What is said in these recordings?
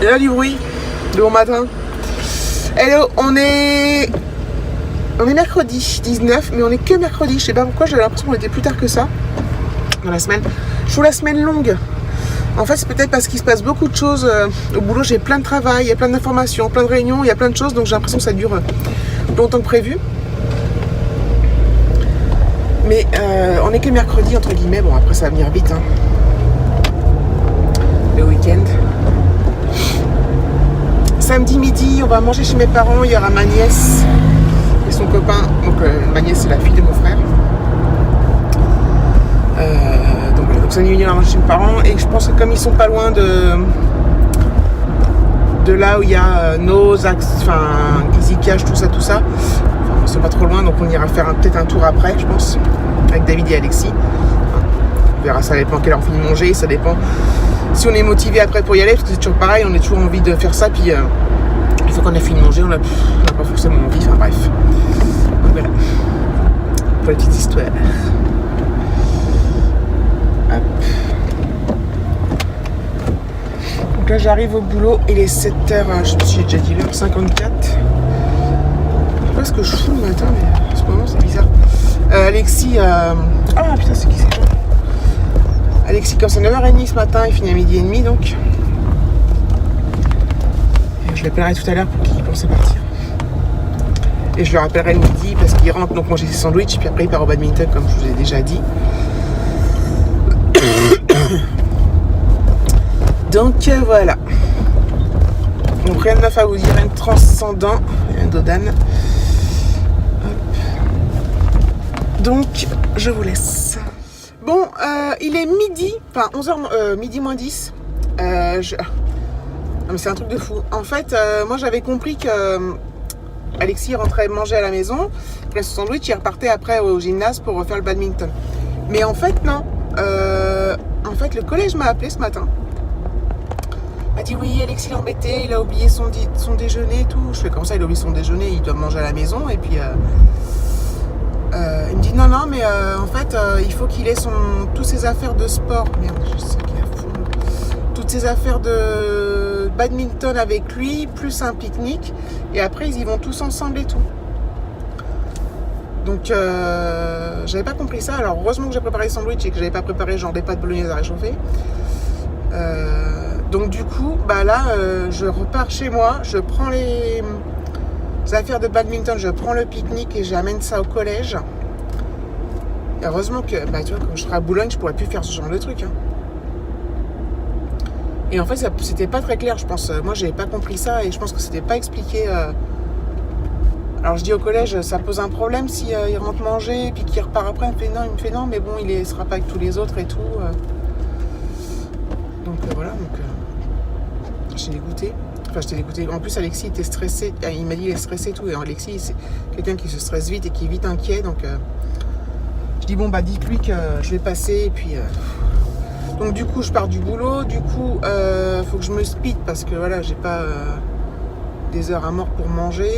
Il y a du bruit de bon matin. Hello, on est mercredi 19, mais on est que mercredi. Je sais pas pourquoi, j'avais l'impression qu'on était plus tard que ça dans la semaine. Je trouve la semaine longue. En fait, c'est peut-être parce qu'il se passe beaucoup de choses au boulot. J'ai plein de travail, il y a plein d'informations, plein de réunions, il y a plein de choses, donc j'ai l'impression que ça dure plus longtemps que prévu. Mais on est que mercredi, entre guillemets. Bon, après, ça va venir vite. Hein. Le week-end. Samedi midi, on va manger chez mes parents. Il y aura ma nièce et son copain. Donc, ma nièce, c'est la fille de mon frère. Donc samedi midi, on va manger chez mes parents. Et je pense que comme ils sont pas loin de là où il y a nos axes, enfin, Kizikage, tout ça. Enfin, ils sont pas trop loin, donc on ira faire peut-être un tour après, je pense, avec David et Alexis. On verra, ça dépend à quelle heure on finit de manger, ça dépend si on est motivé après pour y aller, parce que c'est toujours pareil, on a toujours envie de faire ça, puis une fois qu'on a fini de manger, on n'a pas forcément envie, enfin bref. Donc voilà, pour la petite histoire. Hop. Donc là j'arrive au boulot, il est 7h, je sais pas si j'ai déjà dit l'heure, 54. Je sais pas ce que je fous le matin, mais en ce moment c'est bizarre. Alexis, ah putain, c'est qui c'est? Alexis commence à 9h30 ce matin, il finit à 12h30 donc. Et je l'appellerai tout à l'heure pour qu'il pense à partir. Et je le rappellerai le midi parce qu'il rentre donc manger ses sandwichs, puis après il part au badminton comme je vous ai déjà dit. Donc voilà. Donc rien de neuf à vous dire, rien de transcendant, rien d'Odane. Donc je vous laisse. Bon, il est midi, enfin 11h, midi moins 10. Non, mais c'est un truc de fou. En fait, moi j'avais compris que Alexis rentrait manger à la maison, après son sandwich, il repartait après au gymnase pour refaire le badminton. Mais en fait, non. En fait, le collège m'a appelé ce matin. Il m'a dit oui, Alexis l'embêtait, il a oublié son déjeuner et tout. Je fais comme ça, il a oublié son déjeuner, il doit manger à la maison. Et puis il me dit non, mais en fait, il faut qu'il ait toutes ses affaires de sport. Merde, je sais qu'il est à fond. Toutes ses affaires de badminton avec lui, plus un pique-nique. Et après, ils y vont tous ensemble et tout. Donc, j'avais pas compris ça. Alors, heureusement que j'ai préparé le sandwich et que j'avais pas préparé genre des pâtes bolognaises à réchauffer. Donc, du coup, bah là, je repars chez moi, je prends les affaires de badminton, je prends le pique-nique et j'amène ça au collège. Et heureusement que, bah tu vois, quand je serai à Boulogne, je pourrais plus faire ce genre de truc. Hein. Et en fait, c'était pas très clair, je pense. Moi, j'avais pas compris ça et je pense que c'était pas expliqué. Alors, je dis au collège, ça pose un problème si il rentre manger et puis qu'il repart après. Il me fait non, mais bon, il sera pas avec tous les autres et tout. Donc voilà, j'ai dégoûté. Enfin, j'étais dégoûtée. En plus, Alexis était stressé. Il m'a dit qu'il est stressé et tout. Et Alexis, c'est quelqu'un qui se stresse vite et qui est vite inquiet. Donc, je dis, bon, bah, dites-lui que je vais passer. Et puis, donc, du coup, je pars du boulot. Du coup, faut que je me speed parce que, voilà, j'ai pas des heures à mort pour manger.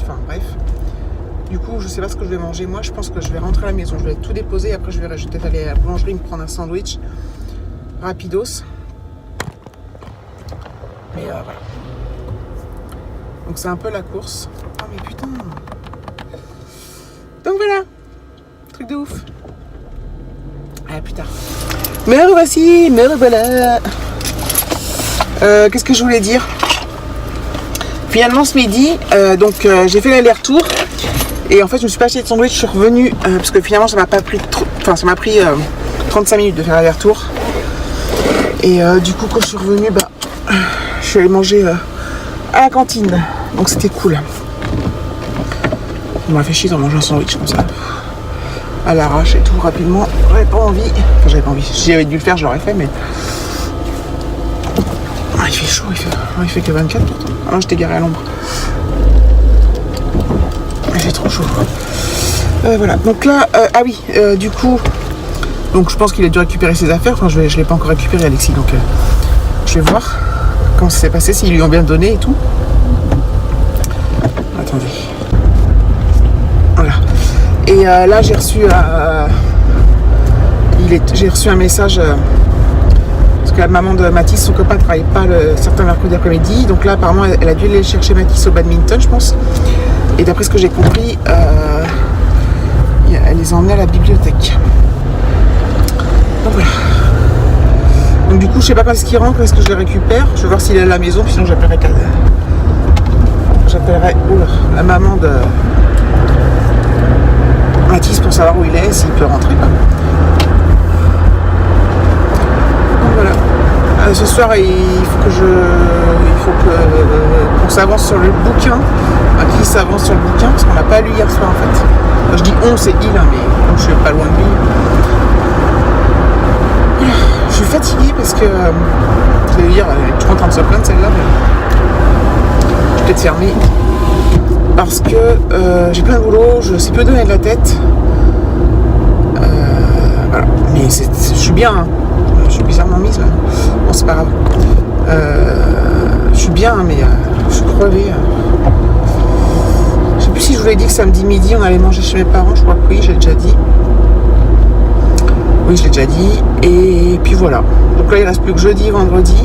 Enfin, bref. Du coup, je sais pas ce que je vais manger. Moi, je pense que je vais rentrer à la maison. Je vais tout déposer. Après, je vais peut-être aller à la boulangerie me prendre un sandwich rapidos. Mais voilà. Donc c'est un peu la course. Oh mais putain. Donc voilà. Truc de ouf. Ah putain. Me revoici, me revoilà. Qu'est-ce que je voulais dire? Finalement ce midi, j'ai fait l'aller-retour. Et en fait je me suis pas acheté de sandwich, je suis revenue. Parce que finalement ça m'a pas pris trop. Enfin ça m'a pris 35 minutes de faire l'aller-retour. Et du coup quand je suis revenue, bah je suis allée manger à la cantine, donc c'était cool. Il m'a fait chier d'en manger un sandwich comme ça, à l'arrache et tout, rapidement. J'avais pas envie, enfin j'avais pas envie, si j'avais dû le faire je l'aurais fait, mais... Ah, il fait chaud, il fait que 24 pourtant. Ah non, j'étais garé à l'ombre. Il fait trop chaud. Voilà, donc là, du coup, donc je pense qu'il a dû récupérer ses affaires, enfin je l'ai pas encore récupéré Alexis, donc je vais voir comment ça s'est passé, s'ils lui ont bien donné et tout. Attendez. Voilà. Et là, j'ai reçu un message Parce que la maman de Mathis, son copain, ne travaille pas certains mercredis après-midi. Donc là, apparemment, elle a dû aller chercher Mathis au badminton, je pense. Et d'après ce que j'ai compris, elle les a emmenés à la bibliothèque. Donc voilà. Donc du coup, je sais pas quand est-ce qu'il rentre, est-ce que je les récupère. Je vais voir s'il est à la maison, puis sinon j'appellerai la maman de Mathis pour savoir où il est, s'il peut rentrer. Quoi. Donc voilà. Ce soir, il faut qu'on s'avance sur le bouquin. Qui s'avance sur le bouquin parce qu'on l'a pas lu hier soir en fait. Enfin, je dis on, c'est il, hein, mais je suis pas loin de lui. Je suis fatiguée parce que je vais dire, elle est toujours en train de se plaindre celle-là, mais je vais peut-être fermer parce que j'ai plein de boulot, je sais plus donner de la tête. Voilà, mais je suis bien, hein. Je suis bizarrement mise là. Bon, c'est pas grave. Je suis bien, mais je suis crevée. Je sais plus si je vous l'ai dit que samedi midi on allait manger chez mes parents, je crois que oui, j'ai déjà dit. Oui, je l'ai déjà dit. Et puis voilà. Donc là, il ne reste plus que jeudi, vendredi.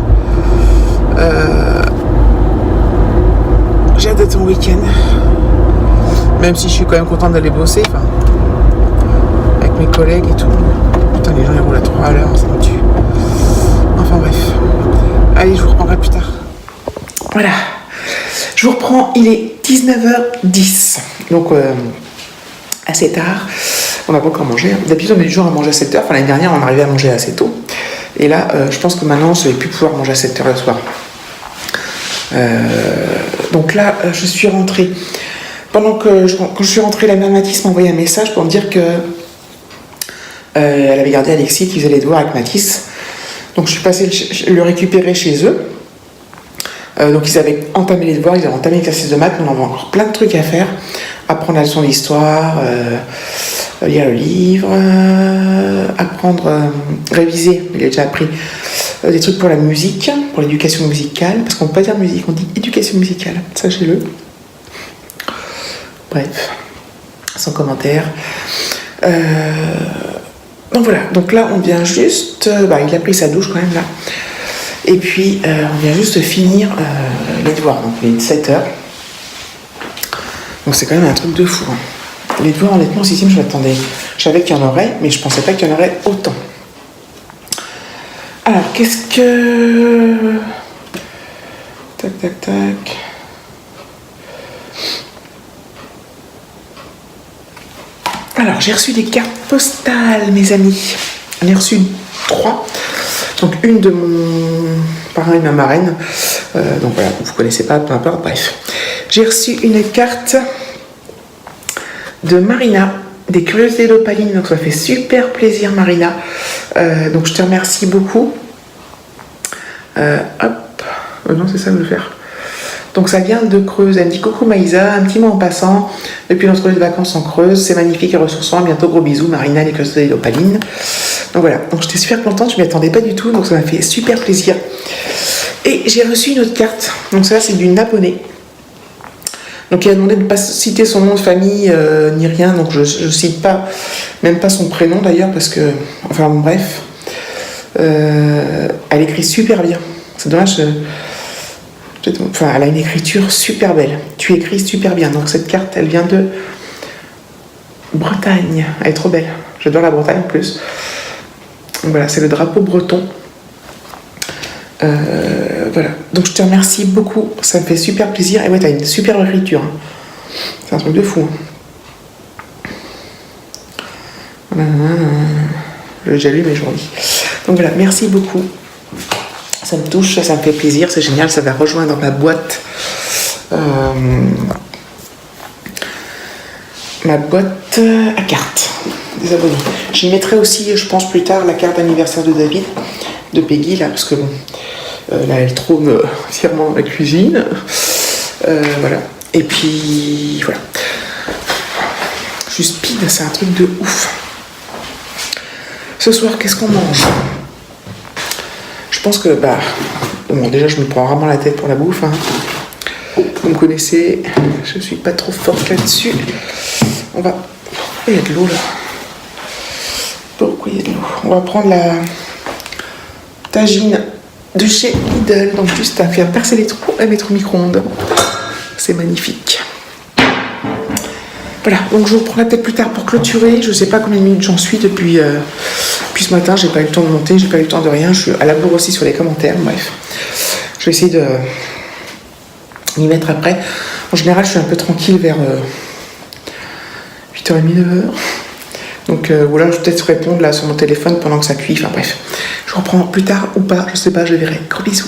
J'ai hâte d'être en week-end. Même si je suis quand même contente d'aller bosser. Enfin, avec mes collègues et tout. Putain, les gens ils roulent à 3 à l'heure, ça me tue. Enfin bref. Allez, je vous reprendrai plus tard. Voilà. Je vous reprends, il est 19h10. Donc, assez tard. On n'a pas encore mangé. D'habitude, on est du genre à manger à 7h. Enfin, l'année dernière, on arrivait à manger assez tôt. Et là, je pense que maintenant, on ne va plus pouvoir manger à 7h le soir. Donc là, je suis rentrée. Quand je suis rentrée, la mère Mathis m'a envoyé un message pour me dire que elle avait gardé Alexis qui faisait les devoirs avec Mathis. Donc, je suis passée le récupérer chez eux. Donc, ils avaient entamé les devoirs, ils avaient entamé l'exercice de maths. On avait encore plein de trucs à faire. Apprendre la leçon d'histoire, lire le livre, réviser, il a déjà appris des trucs pour la musique, pour l'éducation musicale, parce qu'on ne peut pas dire musique, on dit éducation musicale, sachez-le. Bref, sans commentaire. Donc voilà, donc là on vient juste, il a pris sa douche quand même là, et puis on vient juste finir les devoirs, donc il est 7h. Donc c'est quand même un truc de fou. Hein. Les devoirs, honnêtement, si je m'attendais. Je savais qu'il y en aurait, mais je pensais pas qu'il y en aurait autant. Alors, qu'est-ce que... Tac, tac, tac. Alors, j'ai reçu des cartes postales, mes amis. J'en ai reçu 3. Donc, une de mon parrain et ma marraine. Donc voilà, vous connaissez pas, peu importe, bref. J'ai reçu une carte de Marina, des curiosités d'Opaline, donc ça fait super plaisir Marina. Donc je te remercie beaucoup. Non, c'est ça que je veux faire. Donc ça vient de Creuse. Elle me dit coucou Maïsa, un petit mot en passant. Depuis notre lieu de vacances en Creuse, c'est magnifique et ressourçant. À bientôt, gros bisous, Marina, les curiosités d'Opaline. Donc voilà, donc j'étais super contente, je m'y attendais pas du tout, donc ça m'a fait super plaisir. Et j'ai reçu une autre carte, donc ça c'est d'une abonnée. Donc il a demandé de ne pas citer son nom de famille ni rien, donc je cite pas, même pas son prénom d'ailleurs, parce que, enfin bref, elle écrit super bien. C'est dommage, elle a une écriture super belle. Tu écris super bien, donc cette carte elle vient de Bretagne, elle est trop belle. J'adore la Bretagne en plus. Donc voilà, c'est le drapeau breton. Voilà, donc je te remercie beaucoup, ça me fait super plaisir. Et ouais, t'as une super écriture, hein. C'est un truc de fou. J'ai déjà lu, mais je relis. Donc voilà, merci beaucoup. Ça me touche, ça me fait plaisir, c'est génial, ça va rejoindre ma boîte. Ma boîte à cartes des abonnés. J'y mettrai aussi, je pense, plus tard la carte d'anniversaire de David, de Peggy, là, parce que bon. Là, elle trône fièrement dans la cuisine. Voilà. Et puis, voilà. Je suis speed, c'est un truc de ouf. Ce soir, qu'est-ce qu'on mange? Je pense que, bon, déjà, je me prends rarement la tête pour la bouffe. Hein. Vous me connaissez, je suis pas trop forte là-dessus. On va... Il y a de l'eau, là. Pourquoi il y a de l'eau? On va prendre la... tagine de chez Lidl. Donc juste à faire percer les trous et mettre au micro-ondes. C'est magnifique. Voilà, donc je vous reprendrai peut-être plus tard pour clôturer. Je sais pas combien de minutes j'en suis depuis ce matin. J'ai pas eu le temps de monter, j'ai pas eu le temps de rien. Je suis à la bourre aussi sur les commentaires. Bref, je vais essayer de m'y mettre après. En général, je suis un peu tranquille vers 8h30, 9h. Donc voilà, je vais peut-être répondre là sur mon téléphone pendant que ça cuit. Enfin bref, je reprends plus tard ou pas, je sais pas, je verrai. Gros bisous.